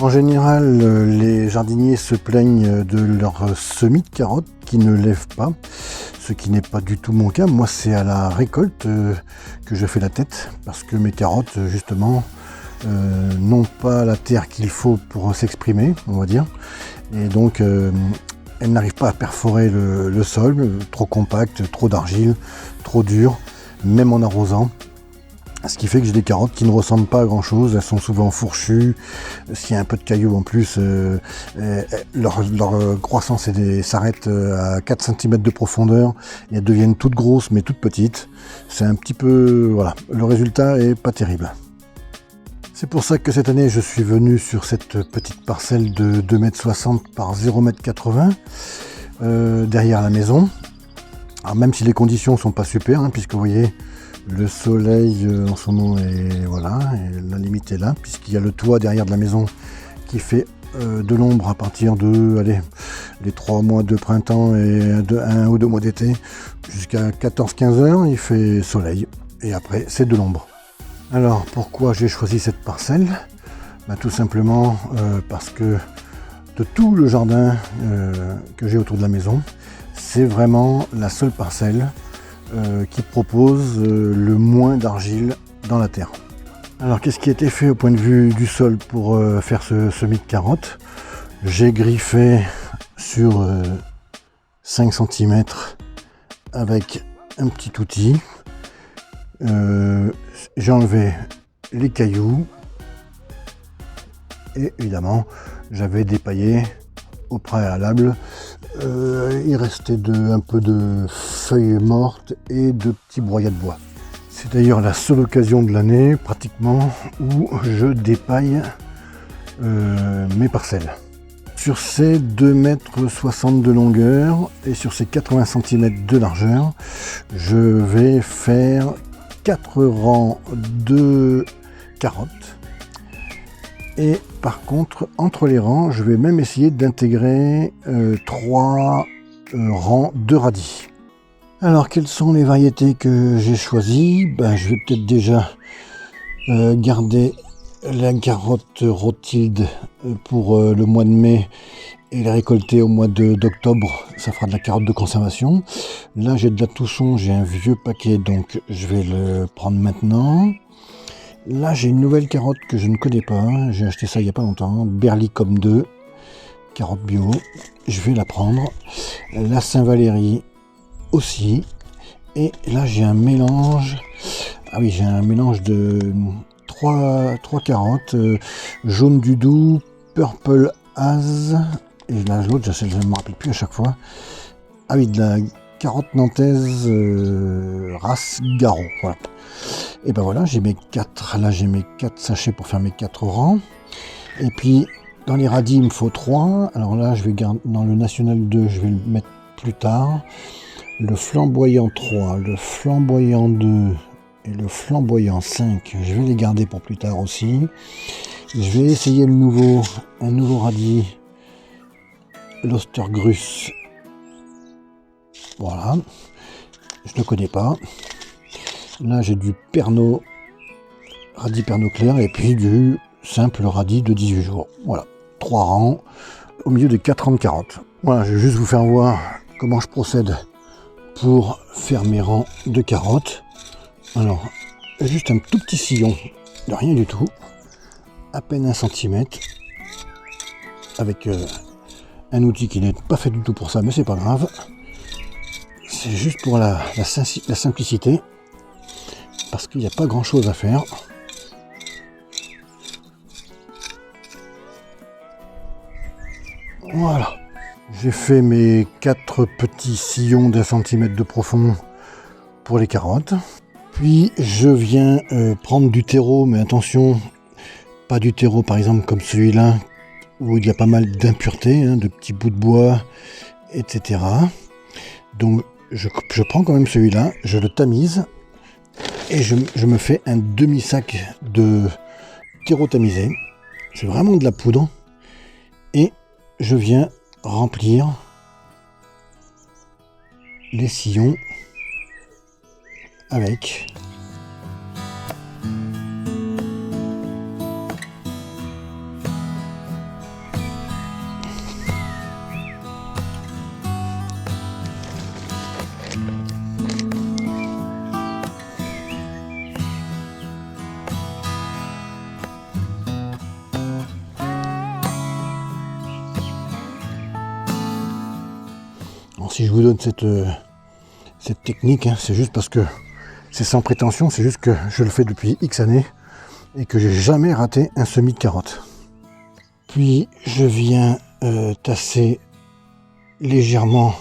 En général, les jardiniers se plaignent de leur semis de carottes qui ne lèvent pas, ce qui n'est pas du tout mon cas. Moi, c'est à la récolte que je fais la tête, parce que mes carottes, justement, n'ont pas la terre qu'il faut pour s'exprimer, on va dire. Et donc, elles n'arrivent pas à perforer le sol, trop compact, trop d'argile, trop dur, même en arrosant. Ce qui fait que j'ai des carottes qui ne ressemblent pas à grand chose, elles sont souvent fourchues, s'il y a un peu de cailloux en plus, leur croissance s'arrête à 4 cm de profondeur et elles deviennent toutes grosses mais toutes petites. C'est un petit peu, voilà, le résultat est pas terrible. C'est pour ça que cette année je suis venu sur cette petite parcelle de 2,60 m par 0,80 m derrière la maison. Alors même si les conditions sont pas super, hein, puisque vous voyez, le soleil en ce moment est voilà, et la limite est là, puisqu'il y a le toit derrière de la maison qui fait de l'ombre à partir de les 3 mois de printemps et 1 ou 2 mois d'été. Jusqu'à 14-15 heures, il fait soleil et après c'est de l'ombre. Alors pourquoi j'ai choisi cette parcelle? Tout simplement parce que de tout le jardin que j'ai autour de la maison, c'est vraiment la seule parcelle qui propose le moins d'argile dans la terre. Alors qu'est-ce qui a été fait au point de vue du sol pour faire ce semis de carottes? J'ai griffé sur 5 cm avec un petit outil. J'ai enlevé les cailloux et évidemment j'avais dépaillé au préalable. Il restait un peu de feuilles mortes et de petits broyats de bois. C'est d'ailleurs la seule occasion de l'année pratiquement où je dépaille mes parcelles. Sur ces 2,60 m de longueur et sur ces 80 cm de largeur, je vais faire 4 rangs de carottes. Et par contre, entre les rangs, je vais même essayer d'intégrer 3 rangs de radis. Alors, quelles sont les variétés que j'ai choisies? Je vais peut-être déjà garder la carotte Rothilde pour le mois de mai et la récolter au mois d'octobre. Ça fera de la carotte de conservation. Là, j'ai de la Tousson, j'ai un vieux paquet, donc je vais le prendre maintenant. Là, j'ai une nouvelle carotte que je ne connais pas. J'ai acheté ça il n'y a pas longtemps. Berlicom 2, carotte bio. Je vais la prendre. La Saint-Valéry aussi. Et là, j'ai un mélange. Ah oui, j'ai un mélange de 3 carottes. Jaune du Doubs, Purple Haze. Et là, l'autre, je ne me rappelle plus à chaque fois. Ah oui, de la carotte nantaise race Garot. Voilà. Et ben voilà, j'ai mes 4, là j'ai mes 4 sachets pour faire mes 4 rangs. Et puis dans les radis, il me faut 3. Alors là, je vais garder dans le National 2, je vais le mettre plus tard. Le flamboyant 3, le flamboyant 2 et le flamboyant 5, je vais les garder pour plus tard aussi. Je vais essayer un nouveau radis, l'Ostergrus. Voilà, je ne le connais pas. Là, j'ai du Pernod, radis Pernod clair, et puis du simple radis de 18 jours. Voilà, 3 rangs au milieu de 4 rangs de carottes. Voilà, je vais juste vous faire voir comment je procède pour faire mes rangs de carottes. Alors, juste un tout petit sillon de rien du tout, à peine 1 cm, avec un outil qui n'est pas fait du tout pour ça, mais c'est pas grave. C'est juste pour la simplicité. Parce qu'il n'y a pas grand chose à faire. Voilà. J'ai fait mes 4 petits sillons d'1 cm de profond pour les carottes. Puis je viens prendre du terreau, mais attention, pas du terreau par exemple comme celui-là, où il y a pas mal d'impuretés, hein, de petits bouts de bois, etc. Donc je prends quand même celui-là, je le tamise. Et je me fais un demi-sac de terreau tamisé. C'est vraiment de la poudre. Et je viens remplir les sillons avec Alors si je vous donne cette technique, hein, c'est juste parce que c'est sans prétention, c'est juste que je le fais depuis X années et que j'ai jamais raté un semis de carottes. Puis je viens tasser légèrement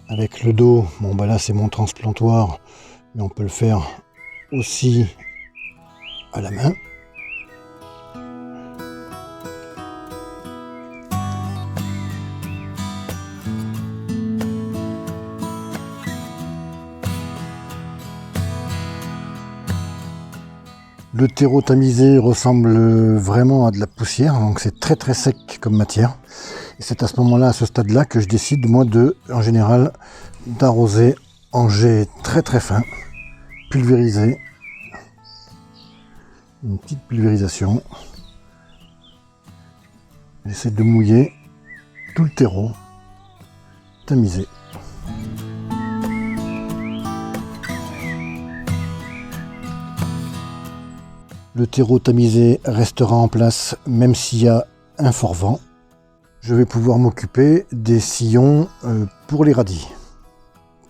avec le dos. Bon bah là c'est mon transplantoir, mais on peut le faire aussi à la main. Le terreau tamisé ressemble vraiment à de la poussière, donc c'est très très sec comme matière. Et c'est à ce moment-là, à ce stade-là, que je décide, moi, en général, d'arroser en jet très très fin, pulvérisé. Une petite pulvérisation. J'essaie de mouiller tout le terreau tamisé. Le terreau tamisé restera en place même s'il y a un fort vent. Je vais pouvoir m'occuper des sillons pour les radis.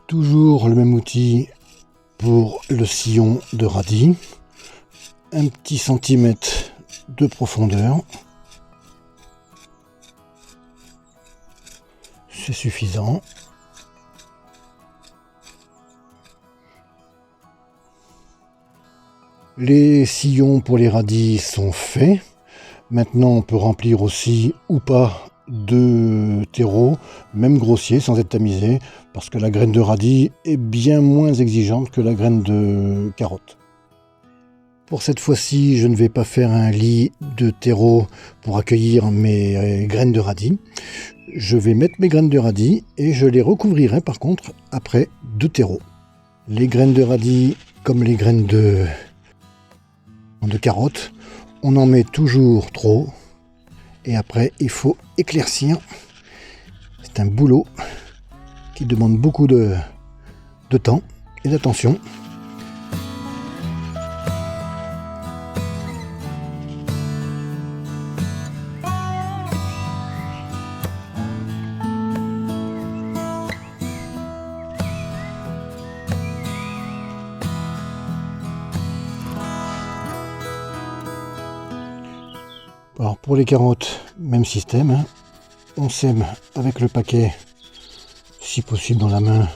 Toujours le même outil pour le sillon de radis. Un petit centimètre de profondeur. C'est suffisant. Les sillons pour les radis sont faits. Maintenant, on peut remplir aussi ou pas de terreau, même grossier, sans être tamisé, parce que la graine de radis est bien moins exigeante que la graine de carotte. Pour cette fois-ci, je ne vais pas faire un lit de terreau pour accueillir mes graines de radis. Je vais mettre mes graines de radis et je les recouvrirai par contre après de terreau. Les graines de radis, comme les graines de carottes, on en met toujours trop et après il faut éclaircir. C'est un boulot qui demande beaucoup de temps et d'attention. Alors pour les carottes, même système, hein. On sème avec le paquet, si possible dans la main,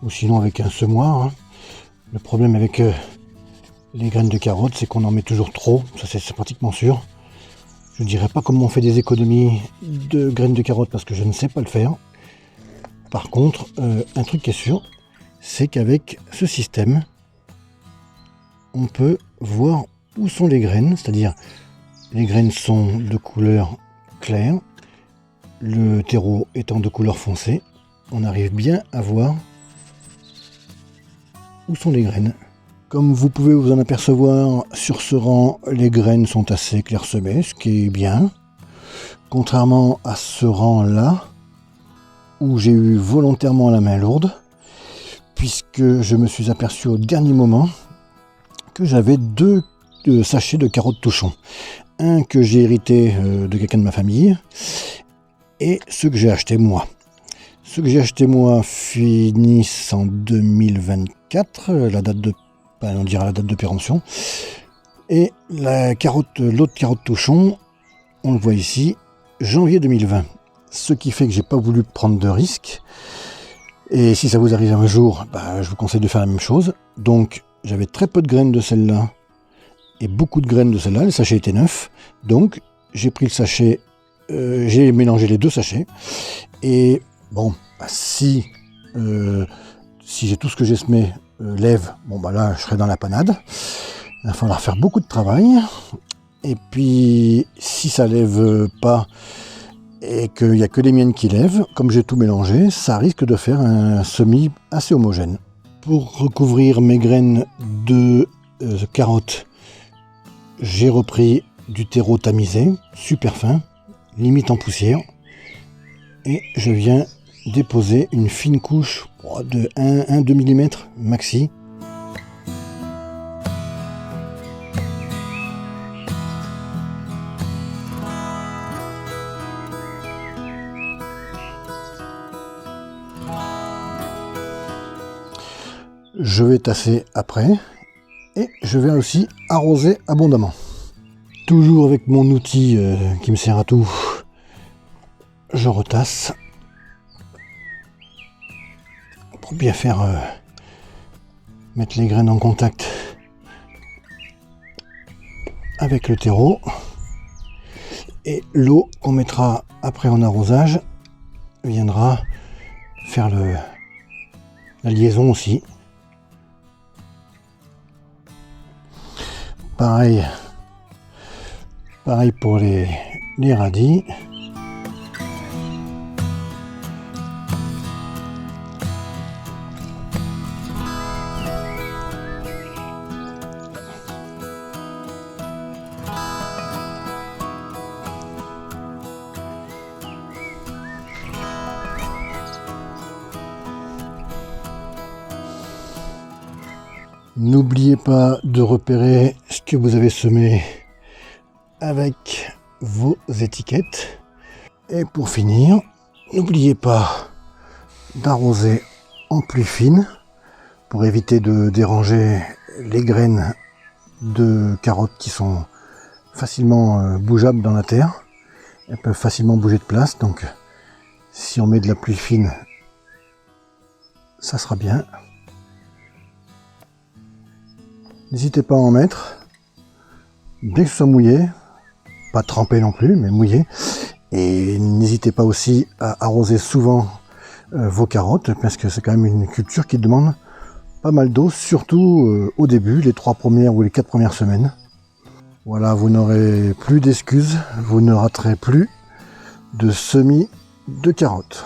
ou sinon avec un semoir. Hein. Le problème avec les graines de carottes, c'est qu'on en met toujours trop, ça c'est pratiquement sûr. Je ne dirais pas comment on fait des économies de graines de carottes parce que je ne sais pas le faire. Par contre, un truc qui est sûr, c'est qu'avec ce système, on peut voir où sont les graines, c'est-à-dire les graines sont de couleur claire, le terreau étant de couleur foncée, on arrive bien à voir où sont les graines. Comme vous pouvez vous en apercevoir, sur ce rang, les graines sont assez clairsemées, ce qui est bien. Contrairement à ce rang-là, où j'ai eu volontairement la main lourde, puisque je me suis aperçu au dernier moment que j'avais deux sachets de carottes touchons. Un que j'ai hérité de quelqu'un de ma famille et ceux que j'ai acheté moi. Ceux que j'ai acheté moi finissent en 2024, on dira la date de péremption. Et l'autre carotte touchon, on le voit ici, janvier 2020. Ce qui fait que j'ai pas voulu prendre de risques. Et si ça vous arrive un jour, je vous conseille de faire la même chose. Donc j'avais très peu de graines de celle-là et beaucoup de graines de celle-là, le sachet était neuf, donc j'ai pris le sachet, j'ai mélangé les deux sachets, et bon, si j'ai tout ce que j'ai semé lève, là je serai dans la panade, il va falloir faire beaucoup de travail, et puis si ça lève pas, et qu'il n'y a que les miennes qui lèvent, comme j'ai tout mélangé, ça risque de faire un semis assez homogène. Pour recouvrir mes graines de carottes, j'ai repris du terreau tamisé, super fin, limite en poussière, et je viens déposer une fine couche de 1-2 mm maxi. Je vais tasser après et je vais aussi arroser abondamment. Toujours avec mon outil qui me sert à tout, je retasse pour bien faire mettre les graines en contact avec le terreau. Et l'eau qu'on mettra après en arrosage viendra faire la liaison aussi. Pareil pour les radis. N'oubliez pas de repérer ce que vous avez semé avec vos étiquettes. Et pour finir, n'oubliez pas d'arroser en pluie fine pour éviter de déranger les graines de carottes qui sont facilement bougeables dans la terre. Elles peuvent facilement bouger de place, donc si on met de la pluie fine, ça sera bien. N'hésitez pas à en mettre, bien que ce soit mouillé, pas trempé non plus, mais mouillé. Et n'hésitez pas aussi à arroser souvent vos carottes, parce que c'est quand même une culture qui demande pas mal d'eau, surtout au début, les 3 premières ou les 4 premières semaines. Voilà, vous n'aurez plus d'excuses, vous ne raterez plus de semis de carottes.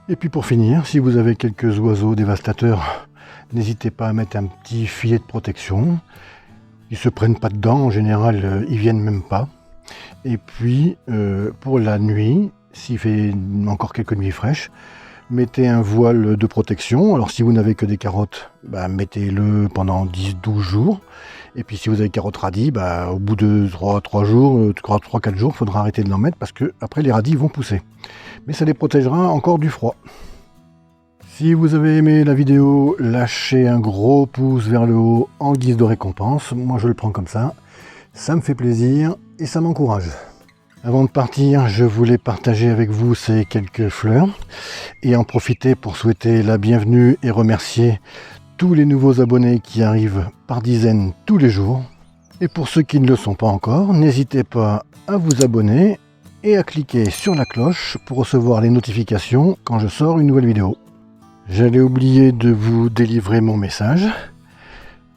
Et puis pour finir, si vous avez quelques oiseaux dévastateurs, n'hésitez pas à mettre un petit filet de protection. Ils se prennent pas dedans, en général, ils viennent même pas. Et puis, pour la nuit, s'il fait encore quelques nuits fraîches, mettez un voile de protection. Alors, si vous n'avez que des carottes, mettez-le pendant 10-12 jours. Et puis, si vous avez carottes radis, au bout de 3-4 jours, il faudra arrêter de l'en mettre parce que après les radis vont pousser. Mais ça les protégera encore du froid. Si vous avez aimé la vidéo, lâchez un gros pouce vers le haut en guise de récompense. Moi, je le prends comme ça. Ça me fait plaisir et ça m'encourage. Avant de partir, je voulais partager avec vous ces quelques fleurs et en profiter pour souhaiter la bienvenue et remercier tous les nouveaux abonnés qui arrivent par dizaines tous les jours. Et pour ceux qui ne le sont pas encore, n'hésitez pas à vous abonner et à cliquer sur la cloche pour recevoir les notifications quand je sors une nouvelle vidéo. J'allais oublier de vous délivrer mon message.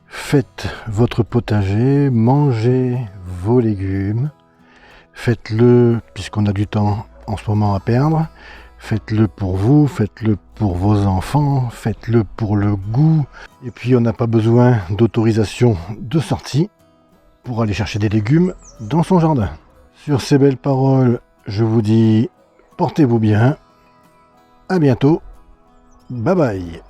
Faites votre potager, mangez vos légumes. Faites-le, puisqu'on a du temps en ce moment à perdre. Faites-le pour vous, faites-le pour vos enfants, faites-le pour le goût. Et puis on n'a pas besoin d'autorisation de sortie pour aller chercher des légumes dans son jardin. Sur ces belles paroles, je vous dis portez-vous bien. À bientôt. Bye bye.